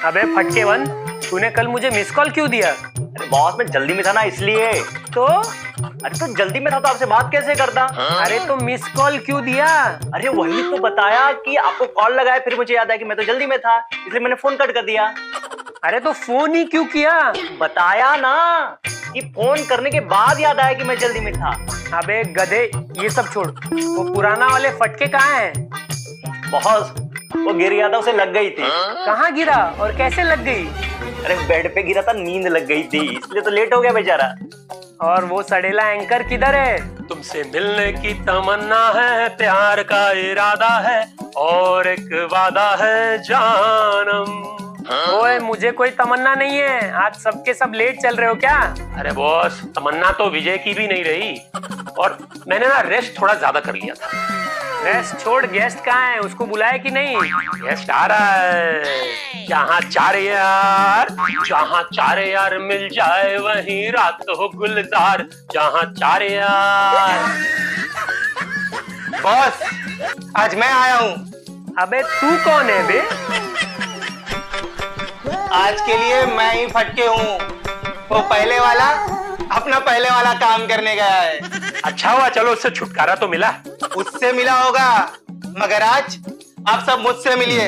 अबे फटके वन, तूने कल मुझे मिस कॉल क्यों दिया? अरे बॉस मैं जल्दी में था ना इसलिए। तो अरे तो जल्दी में था तो आपसे बात कैसे करता? अरे तो मिस कॉल क्यों दिया? अरे वही तो बताया कि आपको कॉल लगाया, फिर मुझे याद आया कि मैं तो जल्दी में था, इसलिए मैंने फोन कट कर दिया। अरे तो फोन ही क्यों किया? बताया ना कि फोन करने के बाद याद आया कि मैं जल्दी में था। अबे गधे, ये सब छोड़, वो पुराना वाले फटके कहाँ हैं? बॉस वो गिर गया था, उसे लग गई थी। कहाँ गिरा और कैसे लग गई? अरे बेड पे गिरा था, नींद लग गई थी, इसलिए तो लेट हो गया बेचारा। और वो सड़ेला एंकर किधर है? तुमसे मिलने की तमन्ना है, प्यार का इरादा है और एक वादा है जानम। ओए मुझे कोई तमन्ना नहीं है, आज सबके सब लेट चल रहे हो क्या? अरे बॉस, तमन्ना तो विजय की भी नहीं रही, और मैंने ना रेस्ट थोड़ा ज्यादा कर लिया था। रेस्ट छोड़, गेस्ट कहाँ है? उसको बुलाया कि नहीं? गेस्ट आ रहा है। जहाँ चार यार मिल जाए वहीं रात हो गुलजार, जहाँ चार यार। बॉस आज मैं आया हूँ। अबे तू कौन है बे? आज के लिए मैं ही फटके हूँ। वो पहले वाला अपना पहले वाला काम करने गया है। अच्छा हुआ, चलो उससे छुटकारा तो मिला। उससे मिला होगा, मगर आज आप सब मुझसे मिलिए।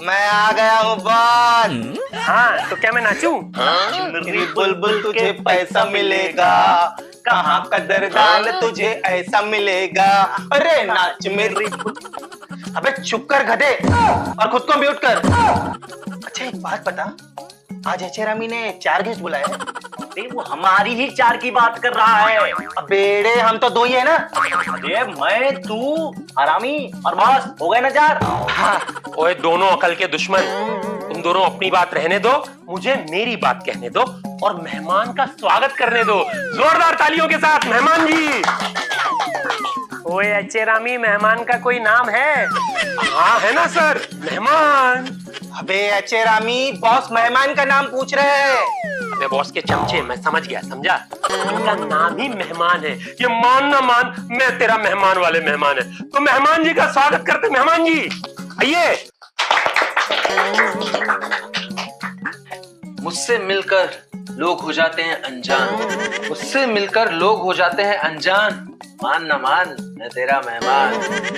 मैं आ गया हूँ बॉस। हाँ तो क्या मैं नाचूं? मेरी बुलबुल तुझे पैसा मिलेगा, कहाँ कदरदान तुझे ऐसा मिलेगा। अरे नाच मेरी। अबे चुप कर गधे, और खुद को म्यूट कर। अच्छा एक बात बता, आज एचेरामी ने 4 गेस्ट बुलाए हैं। अरे वो हमारी ही 4 की बात कर रहा है। बेड़े हम तो 2 ही है ना। अरे मैं, तू, हरामी और बॉस हो गए ना 4। हाँ। ओए दोनों अकल के दुश्मन, तुम दोनों अपनी बात रहने दो, मुझे मेरी बात कहने दो और मेहमान का स्वागत करने दो। जोरदार तालियों के साथ मेहमान जी। ओए अच्छेरामी, मेहमान का कोई नाम है? हाँ है ना सर, मेहमान। अबे एचेरामी, बॉस मेहमान का नाम पूछ रहे हैं। अबे बॉस के चमचे, मैं समझ गया, समझा। उनका नाम ही मेहमान है, ये मान ना मान, मैं तेरा मेहमान वाले मेहमान है। तो मेहमान जी का स्वागत करते। मेहमान जी आइए। मुझसे मिलकर लोग हो जाते हैं अनजान, मुझसे मिलकर लोग हो जाते हैं अनजान। मान न मान, मैं तेरा मेहमान।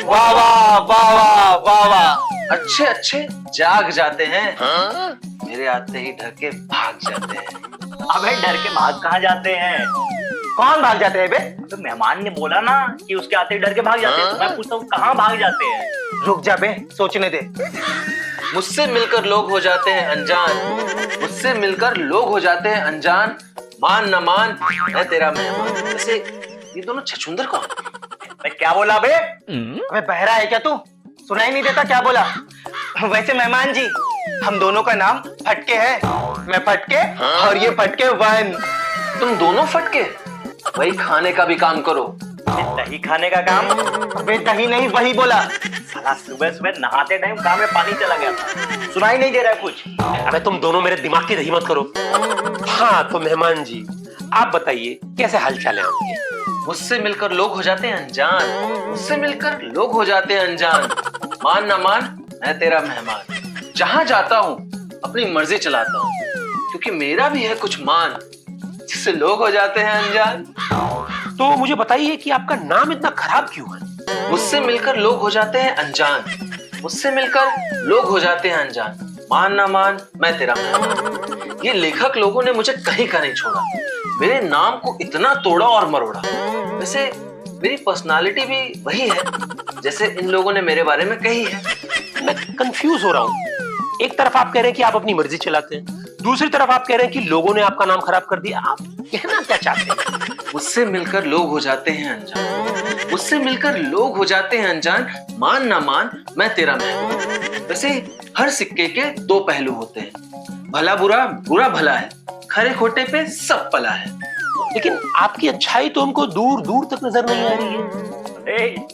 वाह वाह वाह वाह वाह वाह। अच्छे अच्छे जाग जाते हैं, मेरे आते ही डर के भाग जाते हैं। अबे डर के भाग कहाँ जाते हैं? कौन भाग जाते हैं बे? तो मेहमान ने बोला ना कि उसके आते ही डर के भाग जाते हैं, तो मैं पूछता हूँ कहाँ भाग जाते हैं? रुक जा बे, सोचने दे। मुझसे मिलकर लोग हो जाते हैं अनजान, मुझसे मिलकर लोग हो जाते हैं अनजान। मान न मान, मैं तेरा मेहमान। वैसे ये दोनों छछूंदर कौन? मैं क्या बोला बे? अबे बहरा है क्या तू? सुनाई नहीं देता क्या बोला? वैसे मेहमान जी, हम दोनों का नाम फटके है। मैं फटके और ये फटके वन। तुम दोनों फटके? वही खाने का भी काम करो। दही खाने का काम? अबे दही नहीं, वही बोला। साला सुबह सुबह नहाते टाइम काम में पानी चला गया था, सुनाई नहीं दे रहा है कुछ। अबे तुम दोनों मेरे दिमाग की दही मत करो। हाँ तो मेहमान जी आप बताइए, कैसे हालचाल है आपके? मुझसे मिलकर लोग हो जाते हैं अनजान, मुझसे मिलकर लोग हो जाते हैं अनजान। मान ना मान, मैं तेरा मेहमान। जहां जाता हूं अपनी मर्जी चलाता हूं, क्योंकि मेरा भी है कुछ मान, जिससे लोग हो जाते हैं अनजान। तो मुझे बताइए कि आपका नाम इतना खराब क्यों है? मुझसे मिलकर लोग हो जाते हैं अनजान, मुझसे मिलकर लोग हो जाते हैं अनजान। मान ना मान, मैं तेरा मेहमान। ये लेखक लोगों ने मुझे कहीं का नहीं छोड़ा, मेरे नाम को इतना तोड़ा और मरोड़ा। वैसे मेरी पर्सनालिटी भी वही है जैसे इन लोगों ने मेरे बारे में कही है। मैं कंफ्यूज हो रहा हूँ। एक तरफ आप कह रहे हैं कि आप अपनी मर्जी चलाते हैं, दूसरी तरफ आप कह रहे हैं कि लोगों ने आपका नाम खराब कर दिया। आप कहना क्या चाहते हैं? मुझसे मिलकर लोग हो जाते हैं अनजान, मुझसे मिलकर लोग हो जाते हैं अनजान। मान ना मान, मैं तेरा मेहमान। वैसे हर सिक्के के 2 पहलू होते हैं, भला बुरा, बुरा भला है, खरे खोटे पे सब पला है। लेकिन आपकी अच्छाई तो हमको दूर दूर तक नजर नहीं आ रही है। अरे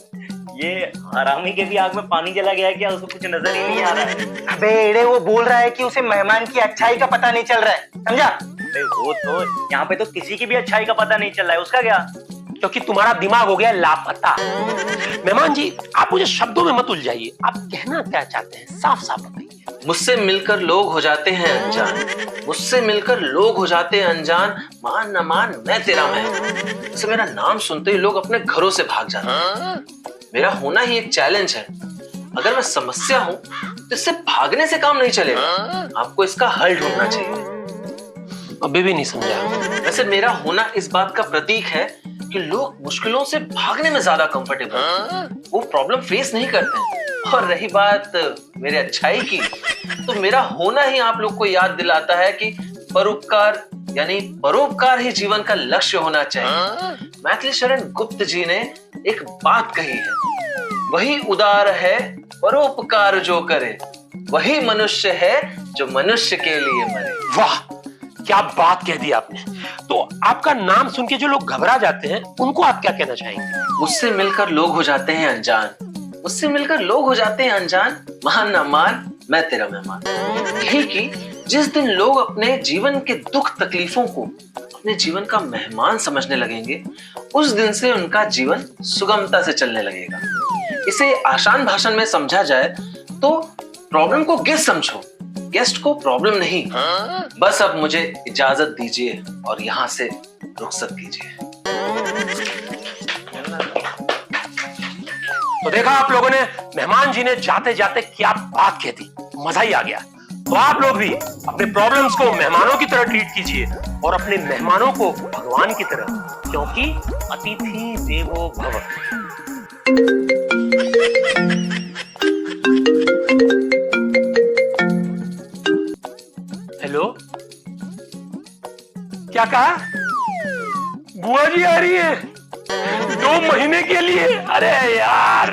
ये हरामी के भी आग में पानी चला गया है क्या? उसको कुछ नजर ही नहीं आ रहा है। अबे एड़े, वो बोल रहा है कि उसे मेहमान की अच्छाई का पता नहीं चल रहा है, समझा? अरे वो तो यहाँ पे तो किसी की भी अच्छाई का पता नहीं चल रहा है, उसका क्या? क्योंकि तुम्हारा दिमाग हो गया लापता। मेहमान जी, आप मुझे शब्दों में मत उलझाइए, आप कहना क्या चाहते हैं साफ साफ बताइए। मुझसे मिलकर लोग हो जाते हैं अनजान, मुझसे मिलकर लोग हो जाते हैं अनजान, मान न मान मैं तेरा मेहमान। जैसे मेरा नाम सुनते ही लोग अपने घरों से भाग जाते हैं। मेरा होना ही एक चैलेंज है। अगर मैं समस्या हूं तो इससे भागने से काम नहीं चलेगा, आपको इसका हल ढूंढना चाहिए। अभी भी नहीं समझा। वैसे मेरा होना इस बात का प्रतीक है कि लोग मुश्किलों से भागने में ज्यादा कंफर्टेबल हैं, वो प्रॉब्लम फेस नहीं करते हैं। और रही बात मेरे अच्छाई की, तो मेरा होना ही आप लोग को याद दिलाता है कि परोपकार यानी परोपकार ही जीवन का लक्ष्य होना चाहिए। मैथिली शरण गुप्त जी ने एक बात कही है, वही उदार है परोपकार जो करे, वही मनुष्य है जो मनुष्य के लिए मरे। वाह, क्या बात कह दी आपने। तो आपका नाम सुन के जो लोग घबरा जाते हैं उनको आप क्या कहना चाहेंगे? मुझसे मिलकर लोग हो जाते हैं अनजान, मुझसे मिलकर लोग हो जाते हैं अनजान, मान ना मान मैं तेरा मेहमान। यही कि जिस दिन लोग अपने जीवन के दुख तकलीफों को अपने जीवन का मेहमान समझने लगेंगे, उस दिन से उनका जीवन सुगमता से चलने लगेगा। इसे आसान भाषण में समझा जाए तो प्रॉब्लम को गेस्ट समझो, गेस्ट को प्रॉब्लम नहीं। बस अब मुझे इजाजत दीजिए और यहाँ से रुखसत कीजिए। तो देखा आप लोगों ने, मेहमान जी ने जाते जाते क्या बात कह दी, मजा ही आ गया। तो आप लोग भी अपने प्रॉब्लम्स को मेहमानों की तरह ट्रीट कीजिए और अपने मेहमानों को भगवान की तरह, क्योंकि अतिथि देवो भव। हेलो, क्या कहा? बुआ जी आ रही है 2 महीने के लिए? अरे यार,